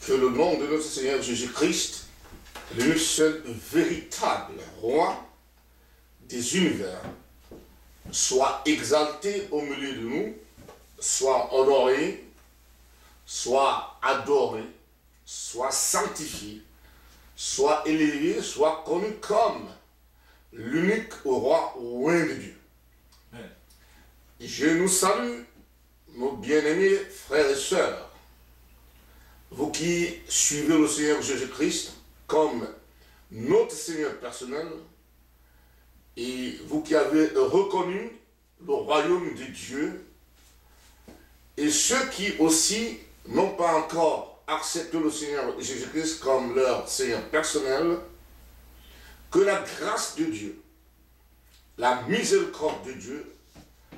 Que le nom de notre Seigneur Jésus-Christ, le seul véritable roi des univers, soit exalté au milieu de nous, soit honoré, soit adoré, soit sanctifié, soit élevé, soit connu comme l'unique roi loin de Dieu. Amen. Je nous salue, nos bien-aimés frères et sœurs, vous qui suivez le Seigneur Jésus-Christ comme notre Seigneur personnel, et vous qui avez reconnu le royaume de Dieu, et ceux qui aussi n'ont pas encore accepté le Seigneur Jésus-Christ comme leur Seigneur personnel, que la grâce de Dieu, la miséricorde de Dieu,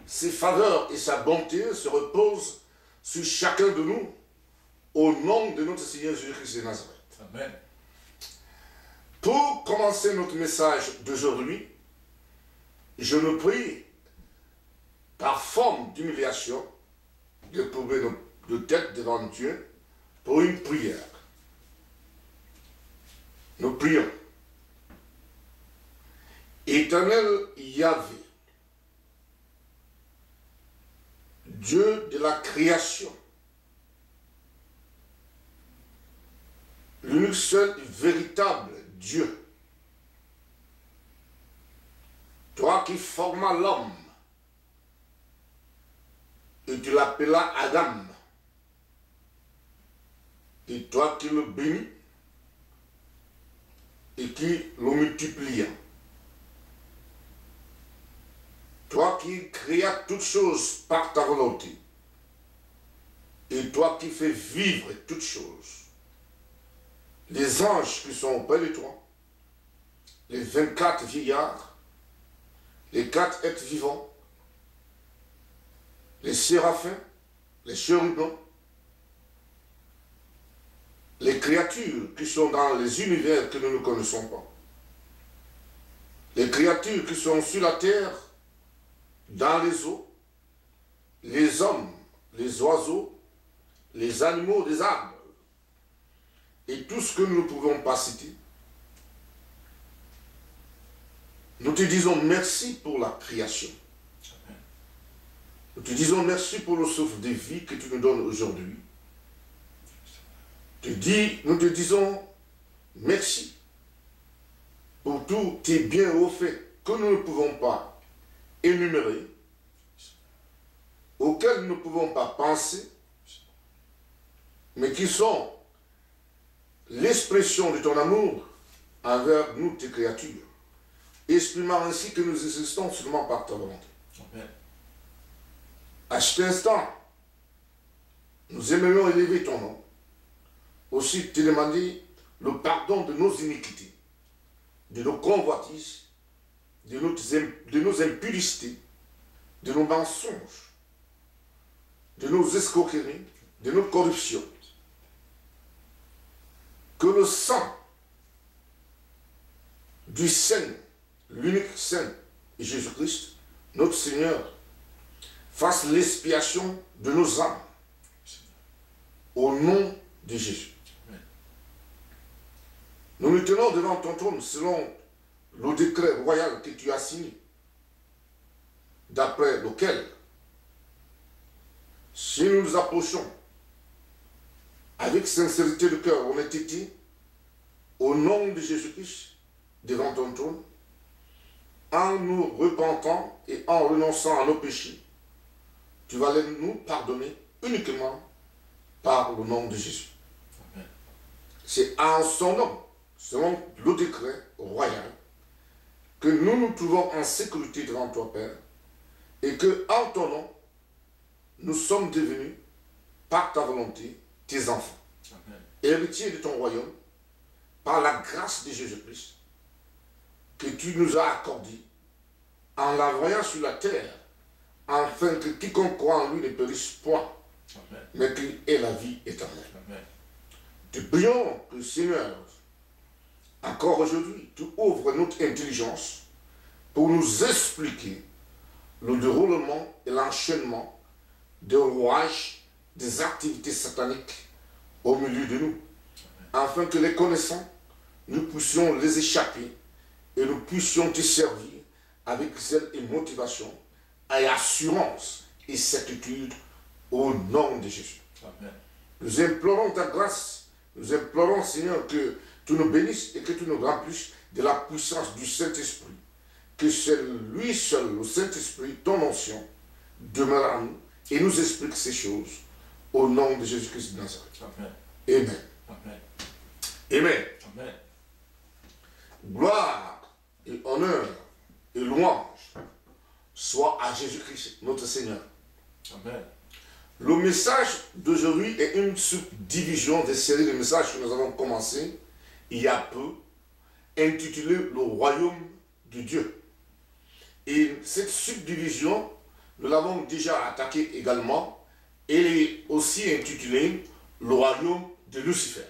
ses faveurs et sa bonté se reposent sur chacun de nous, au nom de notre Seigneur Jésus-Christ de Nazareth. Amen. Pour commencer notre message d'aujourd'hui, je me prie, par forme d'humiliation, de courber nos têtes devant Dieu pour une prière. Nous prions. Éternel Yahvé, Dieu de la création, l'unique seul véritable Dieu, toi qui formas l'homme, et tu l'appellas Adam, et toi qui le bénis, et qui le multiplia, toi qui créas toutes choses par ta volonté, et toi qui fais vivre toutes choses, les anges qui sont auprès de toi, les 24 vieillards, les 4 êtres vivants, les séraphins, les chérubins, les créatures qui sont dans les univers que nous ne connaissons pas, les créatures qui sont sur la terre, dans les eaux, les hommes, les oiseaux, les animaux des arbres, et tout ce que nous ne pouvons pas citer. Nous te disons merci pour la création. Nous te disons merci pour le souffle de vie que tu nous donnes aujourd'hui. Nous te disons merci pour tous tes bienfaits que nous ne pouvons pas énumérer, auxquels nous ne pouvons pas penser, mais qui sont l'expression de ton amour envers nous, tes créatures, exprimant ainsi que nous existons seulement par ta volonté. Amen. À cet instant, nous aimerions élever ton nom, aussi te demander le pardon de nos iniquités, de nos convoitises, de nos impudicités, de nos mensonges, de nos escroqueries, de nos corruptions. Que le sang du Saint, l'unique Saint, Jésus-Christ, notre Seigneur, fasse l'expiation de nos âmes au nom de Jésus. Nous nous tenons devant ton trône selon le décret royal que tu as signé, d'après lequel, si nous nous approchons avec sincérité de cœur, honnêteté, au nom de Jésus-Christ, devant ton trône, en nous repentant et en renonçant à nos péchés, tu vas nous pardonner uniquement par le nom de Jésus. C'est en son nom, selon le décret royal, que nous nous trouvons en sécurité devant toi, Père, et que, en ton nom, nous sommes devenus, par ta volonté, tes enfants, héritiers de ton royaume, par la grâce de Jésus-Christ, que tu nous as accordé, en l'envoyant sur la terre, afin que quiconque croit en lui ne périsse point, mais qu'il ait la vie éternelle. Amen. Te prions que, Seigneur, encore aujourd'hui, tu ouvres notre intelligence pour nous expliquer le déroulement et l'enchaînement des rouages, des activités sataniques au milieu de nous, afin que les connaissants, nous puissions les échapper et nous puissions te servir avec zèle et motivation, et assurance et certitude au nom de Jésus. Amen. Nous implorons ta grâce, nous implorons, Seigneur, que tu nous bénisses et que tu nous remplisses de la puissance du Saint-Esprit. Que c'est lui seul, le Saint-Esprit, ton onction, demeure en nous et nous explique ces choses au nom de Jésus-Christ de Nazareth. Amen. Amen. Amen. Amen. Amen. Gloire et honneur et louange soit à Jésus-Christ, notre Seigneur. Amen. Le message d'aujourd'hui est une subdivision des séries de messages que nous avons commencé il y a peu, intitulé Le Royaume de Dieu. Et cette subdivision, nous l'avons déjà attaquée également, elle est aussi intitulée Le Royaume de Lucifer.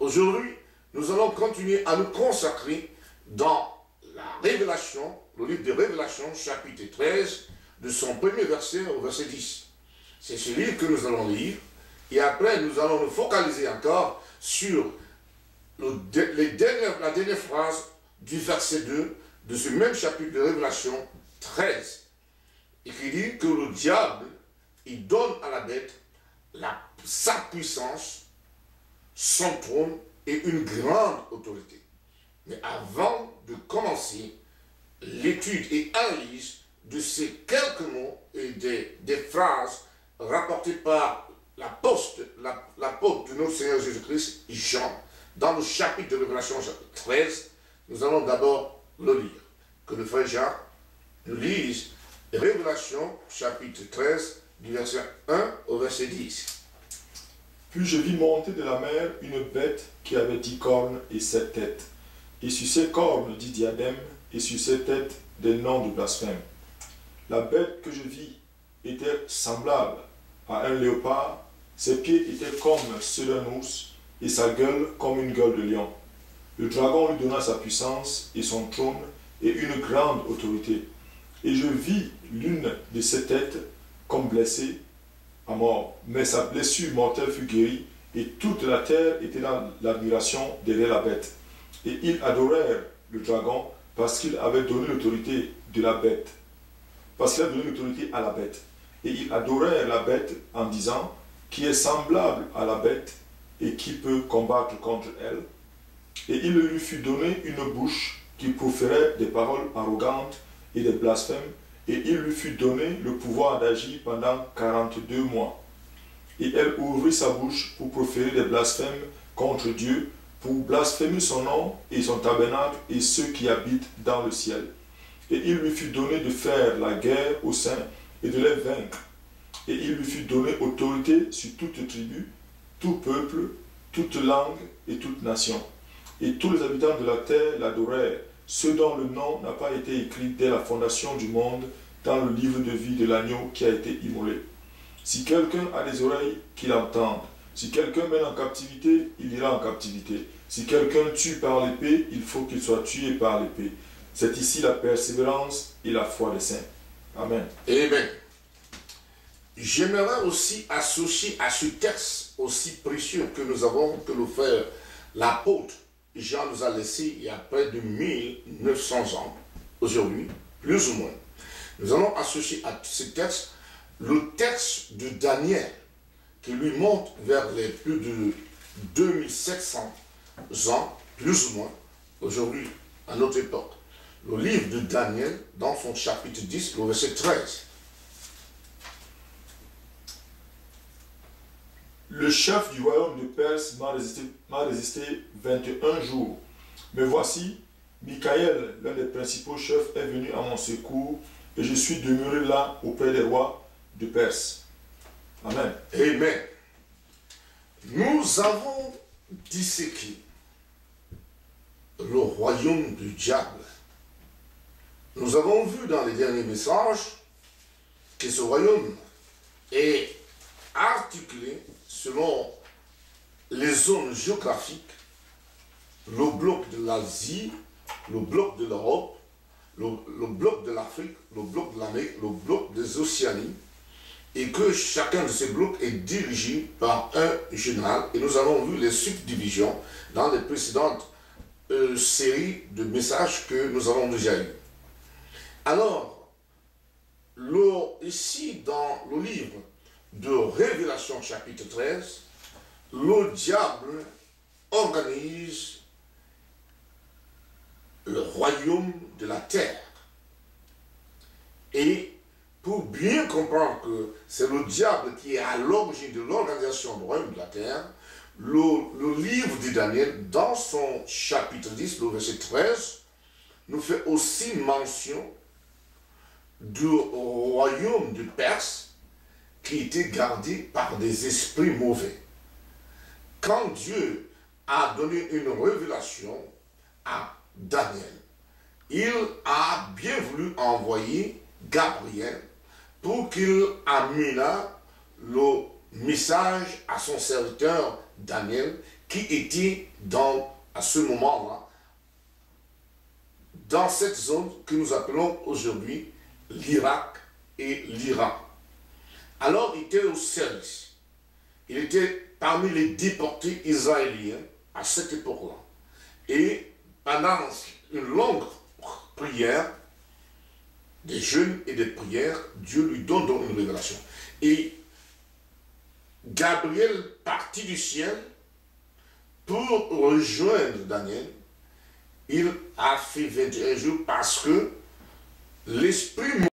Aujourd'hui, nous allons continuer à nous consacrer dans la Révélation, le livre de Révélation, chapitre 13, de son premier verset au verset 10. C'est ce livre que nous allons lire, et après nous allons nous focaliser encore sur la dernière phrase du verset 2 de ce même chapitre de Révélation 13, et qui dit que le diable, il donne à la bête sa puissance, son trône et une grande autorité. Mais avant de commencer l'étude et analyse de ces quelques mots et des phrases rapportées par l'apôtre de notre Seigneur Jésus-Christ, Jean, dans le chapitre de Révélation, chapitre 13, nous allons d'abord le lire. Que le frère Jean nous lise Révélation, chapitre 13, du verset 1 au verset 10. Puis je vis monter de la mer une bête qui avait 10 cornes et 7 têtes, et sur ses cornes 10 diadèmes, et sur ses têtes des noms de blasphème. La bête que je vis était semblable à un léopard, ses pieds étaient comme ceux d'un ours, et sa gueule comme une gueule de lion. Le dragon lui donna sa puissance et son trône et une grande autorité. Et je vis l'une de ses têtes comme blessée à mort, mais sa blessure mortelle fut guérie, et toute la terre était dans l'admiration derrière la bête. Et ils adorèrent le dragon parce qu'il avait donné l'autorité de la bête, parce qu'il a donné l'autorité à la bête. Et ils adorèrent la bête en disant, qui est semblable à la bête et qui peut combattre contre elle. Et il lui fut donné une bouche qui proférait des paroles arrogantes et des blasphèmes, et il lui fut donné le pouvoir d'agir pendant 42 mois. Et elle ouvrit sa bouche pour proférer des blasphèmes contre Dieu, pour blasphémer son nom et son tabernacle et ceux qui habitent dans le ciel. Et il lui fut donné de faire la guerre aux saints et de les vaincre. Et il lui fut donné autorité sur toute tribu, tout peuple, toute langue et toute nation. Et tous les habitants de la terre l'adorèrent, ceux dont le nom n'a pas été écrit dès la fondation du monde dans le livre de vie de l'agneau qui a été immolé. Si quelqu'un a des oreilles, qu'il entende. Si quelqu'un mène en captivité, il ira en captivité. Si quelqu'un tue par l'épée, il faut qu'il soit tué par l'épée. C'est ici la persévérance et la foi des saints. Amen. Amen. J'aimerais aussi associer à ce texte aussi précieux que nous avons, que le frère, l'apôtre Jean nous a laissé il y a près de 1900 ans, aujourd'hui, plus ou moins. Nous allons associer à ce texte le texte de Daniel, qui lui monte vers les plus de 2700 ans, plus ou moins, aujourd'hui, à notre époque. Le livre de Daniel, dans son chapitre 10, le verset 13. Le chef du royaume de Perse m'a résisté 21 jours. Mais voici, Michaël, l'un des principaux chefs, est venu à mon secours, et je suis demeuré là auprès des rois de Perse. Amen. Amen. Nous avons disséqué le royaume du diable. Nous avons vu dans les derniers messages que ce royaume est articulé selon les zones géographiques, le bloc de l'Asie, le bloc de l'Europe, le bloc de l'Afrique, le bloc de l'Amérique, le bloc des Océanies, et que chacun de ces blocs est dirigé par un général. Et nous avons vu les subdivisions dans les précédentes séries de messages que nous avons déjà eus. Alors, ici dans le livre de Révélation chapitre 13, le diable organise le royaume de la terre. Et pour bien comprendre que c'est le diable qui est à l'origine de l'organisation du royaume de la terre, le livre de Daniel, dans son chapitre 10, le verset 13, nous fait aussi mention du royaume de Perse qui était gardé par des esprits mauvais. Quand Dieu a donné une révélation à Daniel, il a bien voulu envoyer Gabriel pour qu'il amène le message à son serviteur Daniel qui était à ce moment-là dans cette zone que nous appelons aujourd'hui l'Irak et l'Iran. Alors il était au service. Il était parmi les déportés israéliens à cette époque-là. Et pendant une longue prière, des jeûnes et des prières, Dieu lui donne donc une révélation. Et Gabriel partit du ciel pour rejoindre Daniel. Il a fait 21 jours parce que l'esprit